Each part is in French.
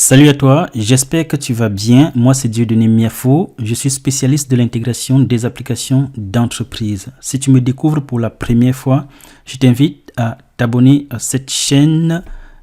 Salut à toi, j'espère que tu vas bien. Moi, c'est Dieudonné Miafo. Je suis spécialiste de l'intégration des applications d'entreprise. Si tu me découvres pour la première fois, je t'invite à t'abonner à cette chaîne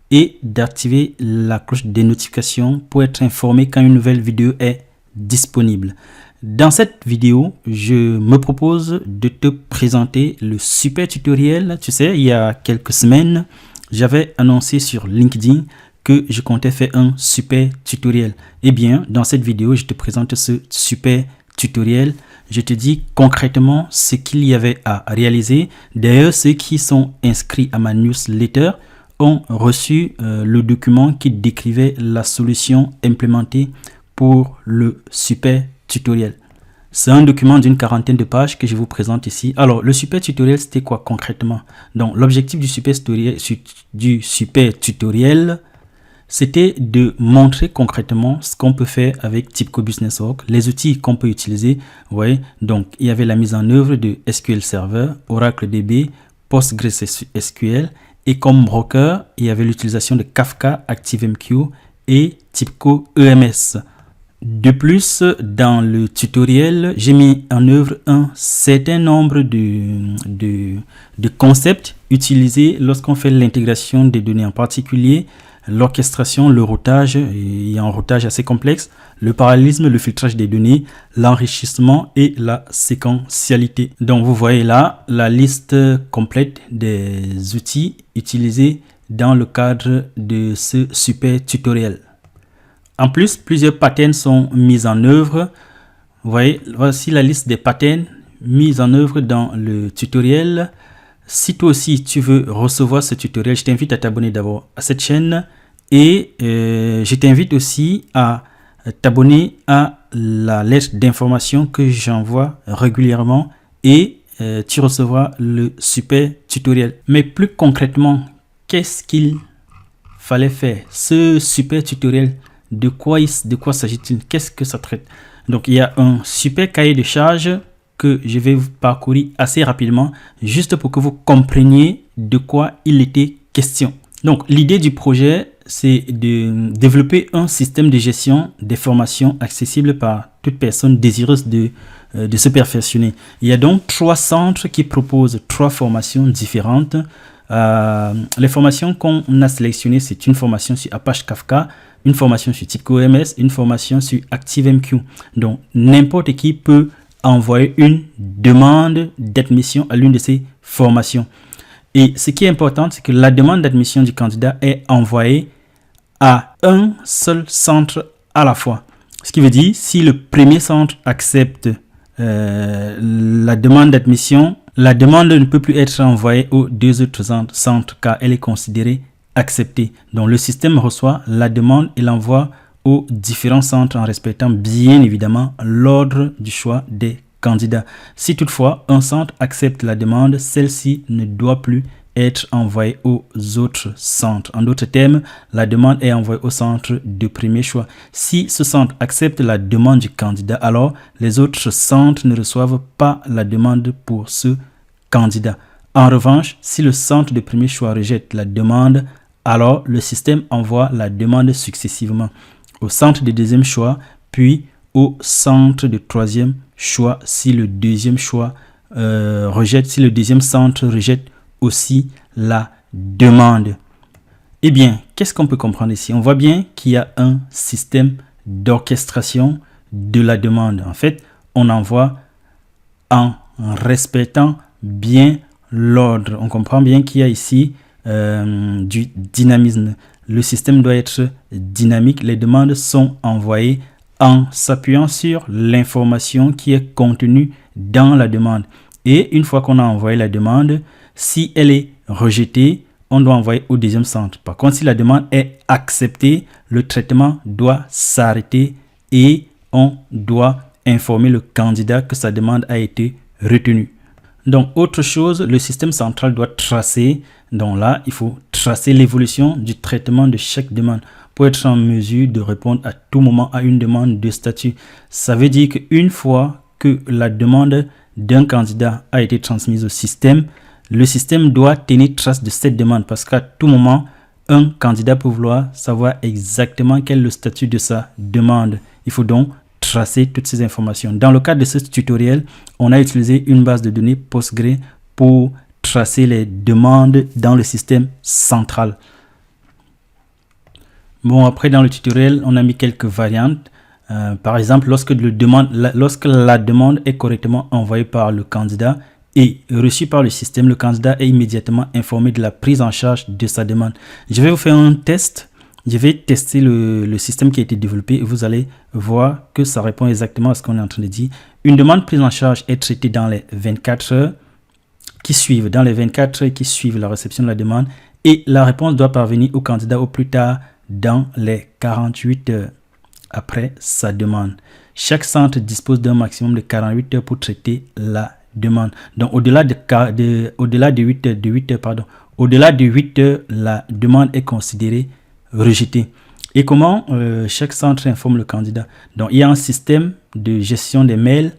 et d'activer la cloche des notifications pour être informé quand une nouvelle vidéo est disponible. Dans cette vidéo, je me propose de te présenter le super tutoriel. Tu sais, il y a quelques semaines, j'avais annoncé sur LinkedIn que je comptais faire un super tutoriel. Eh bien, dans cette vidéo, je te présente ce super tutoriel. Je te dis concrètement ce qu'il y avait à réaliser. D'ailleurs, ceux qui sont inscrits à ma newsletter ont reçu le document qui décrivait la solution implémentée pour le super tutoriel. C'est un document d'une quarantaine de pages que je vous présente ici. Alors, le super tutoriel, c'était quoi concrètement? Donc, l'objectif du super tutoriel, c'était de montrer concrètement ce qu'on peut faire avec TIBCO Business Org, les outils qu'on peut utiliser. Vous voyez, donc il y avait la mise en œuvre de SQL Server, Oracle DB, PostgreSQL, et comme broker, il y avait l'utilisation de Kafka, ActiveMQ et TIBCO EMS. De plus, dans le tutoriel, j'ai mis en œuvre un certain nombre de concepts utilisés lorsqu'on fait l'intégration des données, en particulier l'orchestration, le routage, il y a un routage assez complexe, le parallélisme, le filtrage des données, l'enrichissement et la séquentialité. Donc vous voyez là la liste complète des outils utilisés dans le cadre de ce super tutoriel. En plus, plusieurs patterns sont mis en œuvre. Vous voyez, voici la liste des patterns mis en œuvre dans le tutoriel. Si toi aussi tu veux recevoir ce tutoriel, je t'invite à t'abonner d'abord à cette chaîne et je t'invite aussi à t'abonner à la lettre d'information que j'envoie régulièrement et tu recevras le super tutoriel. Mais plus concrètement, qu'est-ce qu'il fallait faire? Ce super tutoriel, de quoi s'agit-il? Qu'est-ce que ça traite? Donc il y a un super cahier de charges que je vais vous parcourir assez rapidement, juste pour que vous compreniez de quoi il était question. Donc, l'idée du projet, c'est de développer un système de gestion des formations accessible par toute personne désireuse de se perfectionner. Il y a donc 3 centres qui proposent 3 formations différentes. Les formations qu'on a sélectionnées, c'est une formation sur Apache Kafka, une formation sur TIBCO EMS, une formation sur ActiveMQ. Donc, n'importe qui peut envoyer une demande d'admission à l'une de ces formations. Et ce qui est important, c'est que la demande d'admission du candidat est envoyée à un seul centre à la fois. Ce qui veut dire, si le premier centre accepte la demande d'admission, la demande ne peut plus être envoyée aux 2 autres centres car elle est considérée acceptée. Donc le système reçoit la demande et l'envoie aux différents centres en respectant bien évidemment l'ordre du choix des candidats. Si toutefois un centre accepte la demande, celle-ci ne doit plus être envoyée aux autres centres. En d'autres termes, la demande est envoyée au centre de premier choix. Si ce centre accepte la demande du candidat, alors les autres centres ne reçoivent pas la demande pour ce candidat. En revanche, si le centre de premier choix rejette la demande, alors le système envoie la demande successivement au centre de deuxième choix, puis au centre de troisième choix si le deuxième choix rejette, si le deuxième centre rejette aussi la demande. Eh bien, qu'est-ce qu'on peut comprendre ici? On voit bien qu'il y a un système d'orchestration de la demande. En fait, on envoie en respectant bien l'ordre. On comprend bien qu'il y a ici du dynamisme. Le système doit être dynamique. Les demandes sont envoyées en s'appuyant sur l'information qui est contenue dans la demande. Et une fois qu'on a envoyé la demande, si elle est rejetée, on doit envoyer au deuxième centre. Par contre, si la demande est acceptée, le traitement doit s'arrêter et on doit informer le candidat que sa demande a été retenue. Donc, autre chose, le système central doit tracer. Donc là, il faut tracer l'évolution du traitement de chaque demande pour être en mesure de répondre à tout moment à une demande de statut. Ça veut dire qu'une fois que la demande d'un candidat a été transmise au système, le système doit tenir trace de cette demande parce qu'à tout moment, un candidat peut vouloir savoir exactement quel est le statut de sa demande. Il faut donc tracer toutes ces informations. Dans le cadre de ce tutoriel, on a utilisé une base de données Postgre pour tracer les demandes dans le système central. Bon, après dans le tutoriel, on a mis quelques variantes. Par exemple, lorsque la demande est correctement envoyée par le candidat et reçue par le système, le candidat est immédiatement informé de la prise en charge de sa demande. Je vais vous faire un test. Je vais tester le système qui a été développé et vous allez voir que ça répond exactement à ce qu'on est en train de dire. Une demande prise en charge est traitée dans les 24 heures qui suivent, la réception de la demande, et la réponse doit parvenir au candidat au plus tard dans les 48 heures après sa demande. Chaque centre dispose d'un maximum de 48 heures pour traiter la demande. Donc au-delà de 8 heures, la demande est considérée rejeté. Et comment chaque centre informe le candidat? Donc il y a un système de gestion des mails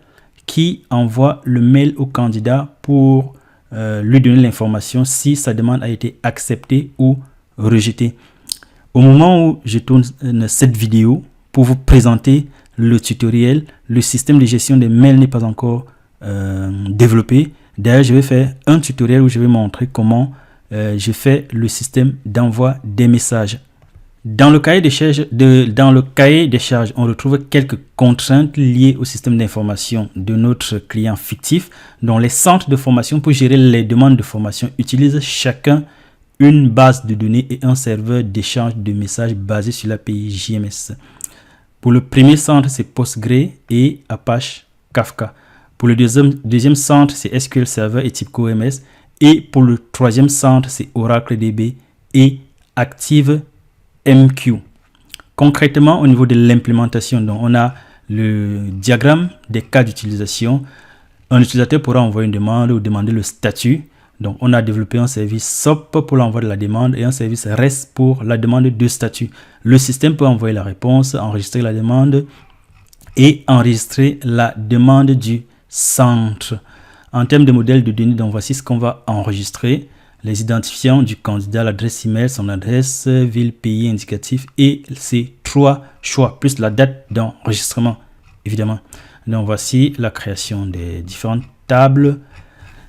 qui envoie le mail au candidat pour lui donner l'information si sa demande a été acceptée ou rejetée. Au moment où je tourne cette vidéo pour vous présenter le tutoriel, le système de gestion des mails n'est pas encore développé. D'ailleurs, je vais faire un tutoriel où je vais montrer comment je fais le système d'envoi des messages. Dans le cahier des charges, on retrouve quelques contraintes liées au système d'information de notre client fictif, dont les centres de formation pour gérer les demandes de formation utilisent chacun une base de données et un serveur d'échange de messages basé sur l'API JMS. Pour le premier centre, c'est Postgre et Apache Kafka. Pour le deuxième centre, c'est SQL Server et TIBCO MS. Et pour le troisième centre, c'est Oracle DB et ActiveMQ. Concrètement, au niveau de l'implémentation, donc on a le diagramme des cas d'utilisation. Un utilisateur pourra envoyer une demande ou demander le statut. Donc, on a développé un service SOAP pour l'envoi de la demande et un service REST pour la demande de statut. Le système peut envoyer la réponse, enregistrer la demande et enregistrer la demande du centre. En termes de modèle de données, donc voici ce qu'on va enregistrer. Les identifiants du candidat, l'adresse email, son adresse, ville, pays indicatif et ces 3 choix, plus la date d'enregistrement, évidemment. Donc, voici la création des différentes tables.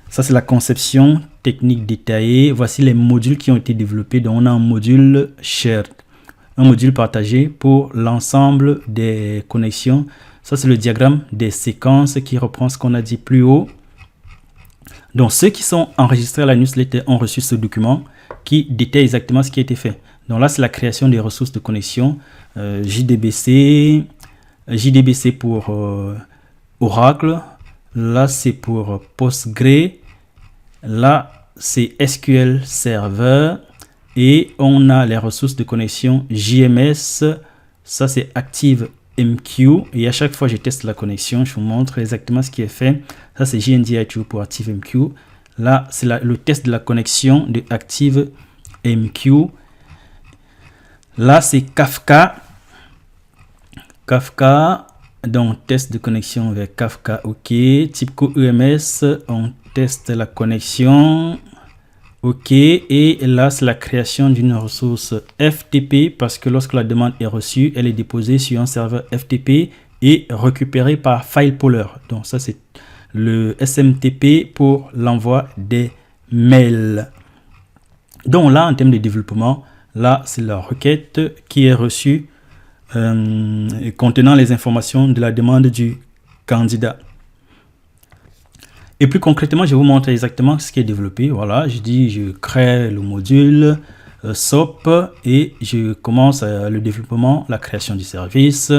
Ça, c'est la conception technique détaillée. Voici les modules qui ont été développés. Donc, on a un module shared, un module partagé pour l'ensemble des connexions. Ça, c'est le diagramme des séquences qui reprend ce qu'on a dit plus haut. Donc, ceux qui sont enregistrés à la newsletter ont reçu ce document qui détaille exactement ce qui a été fait. Donc là, c'est la création des ressources de connexion. JDBC pour Oracle. Là, c'est pour Postgre. Là, c'est SQL Server. Et on a les ressources de connexion JMS. Ça, c'est ActiveMQ. Et à chaque fois, je teste la connexion. Je vous montre exactement ce qui est fait. Ça, c'est JNDI2 pour ActiveMQ. Là, c'est le test de la connexion de ActiveMQ. Là, c'est Kafka. Donc, test de connexion vers Kafka, OK. TIBCO EMS, on teste la connexion, OK. Et là, c'est la création d'une ressource FTP parce que lorsque la demande est reçue, elle est déposée sur un serveur FTP et récupérée par FilePoller. Donc, ça, c'est le SMTP pour l'envoi des mails. Donc, là, en termes de développement, là, c'est la requête qui est reçue contenant les informations de la demande du candidat. Et plus concrètement, je vais vous montrer exactement ce qui est développé. Voilà, je crée le module SOAP et je commence le développement, la création du service.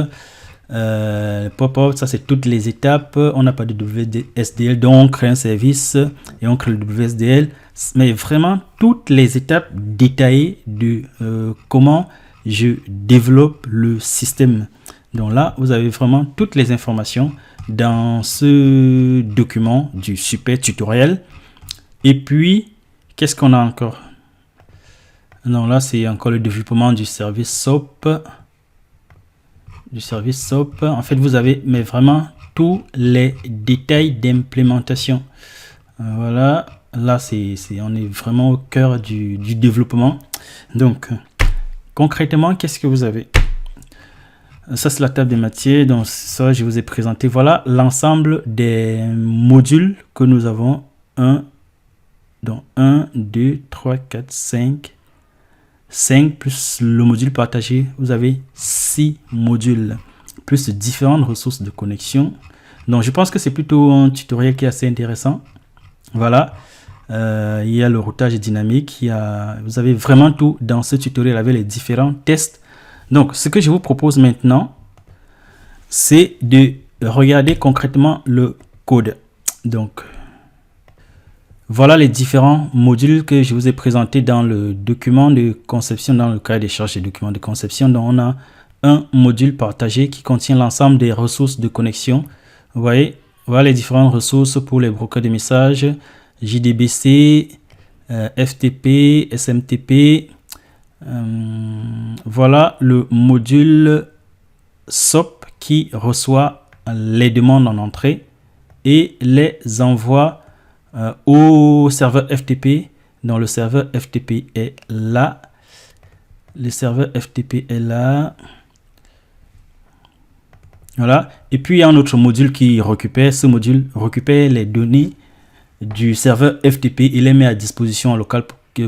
Pop-up, ça c'est toutes les étapes. On n'a pas de WSDL, donc on crée un service et on crée le WSDL. Mais vraiment toutes les étapes détaillées de comment je développe le système. Donc là, vous avez vraiment toutes les informations dans ce document du super tutoriel. Et puis, qu'est-ce qu'on a encore? Non, là, c'est encore le développement du service SOAP. En fait, vous avez mais vraiment tous les détails d'implémentation. Voilà. Là, on est vraiment au cœur du développement. Donc, concrètement, qu'est-ce que vous avez? Ça, c'est la table des matières. Donc, ça, je vous ai présenté. Voilà l'ensemble des modules que nous avons. 1, 2, 3, 4, 5 plus le module partagé. Vous avez 6 modules plus différentes ressources de connexion. Donc, je pense que c'est plutôt un tutoriel qui est assez intéressant. Voilà. Il y a le routage dynamique. Vous avez vraiment tout dans ce tutoriel avec les différents tests. Donc, ce que je vous propose maintenant, c'est de regarder concrètement le code. Donc, voilà les différents modules que je vous ai présentés dans le document de conception, dans le cahier des charges des documents de conception. Donc, on a un module partagé qui contient l'ensemble des ressources de connexion. Vous voyez, voilà les différentes ressources pour les brokers de messages, JDBC, FTP, SMTP. Voilà le module SOP qui reçoit les demandes en entrée et les envoie au serveur FTP. Donc le serveur FTP est là. Le serveur FTP est là. Voilà. Et puis il y a un autre module qui récupère. Ce module récupère les données du serveur FTP. Il les met à disposition en local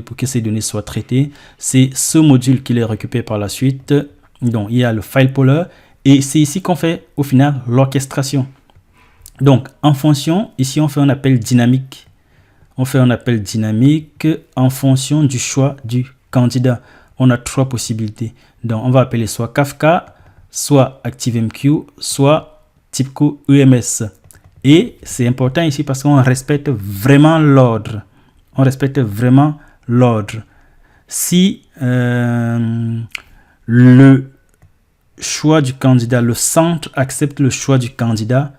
pour que ces données soient traitées. C'est ce module qui les récupère par la suite. Donc il y a le file poller. Et c'est ici qu'on fait au final l'orchestration. Donc en fonction, ici on fait un appel dynamique. On fait un appel dynamique en fonction du choix du candidat. On a 3 possibilités. Donc on va appeler soit Kafka, soit ActiveMQ, soit TIBCO UMS. Et c'est important ici parce qu'on respecte vraiment l'ordre. On respecte vraiment l'ordre. Si le choix du candidat, le centre accepte le choix du candidat,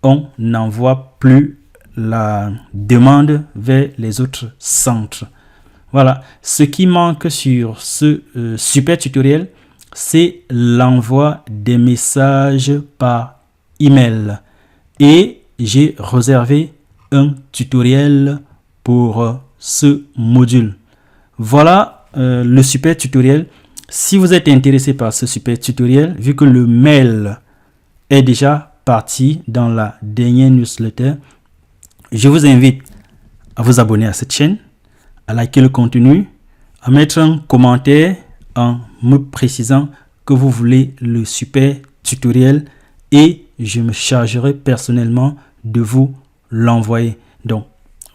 on n'envoie plus la demande vers les autres centres. Voilà. Ce qui manque sur ce super tutoriel, c'est l'envoi des messages par email. Et j'ai réservé un tutoriel pour ce module. Voilà le super tutoriel. Si vous êtes intéressé par ce super tutoriel, vu que le mail est déjà parti dans la dernière newsletter, je vous invite à vous abonner à cette chaîne, à liker le contenu, à mettre un commentaire en me précisant que vous voulez le super tutoriel et je me chargerai personnellement de vous l'envoyer. Donc,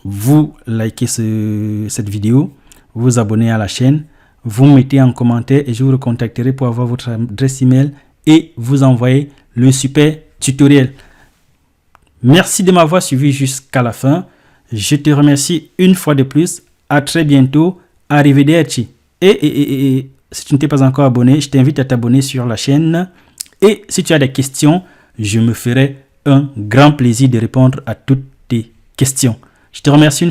vous likez cette vidéo, vous abonnez à la chaîne, vous mettez en commentaire et je vous recontacterai pour avoir votre adresse email et vous envoyer le super tutoriel. Merci de m'avoir suivi jusqu'à la fin. Je te remercie une fois de plus. À très bientôt. Arrivederci. Et si tu ne t'es pas encore abonné, je t'invite à t'abonner sur la chaîne. Et si tu as des questions, je me ferai un grand plaisir de répondre à toutes tes questions. Je te remercie une fois.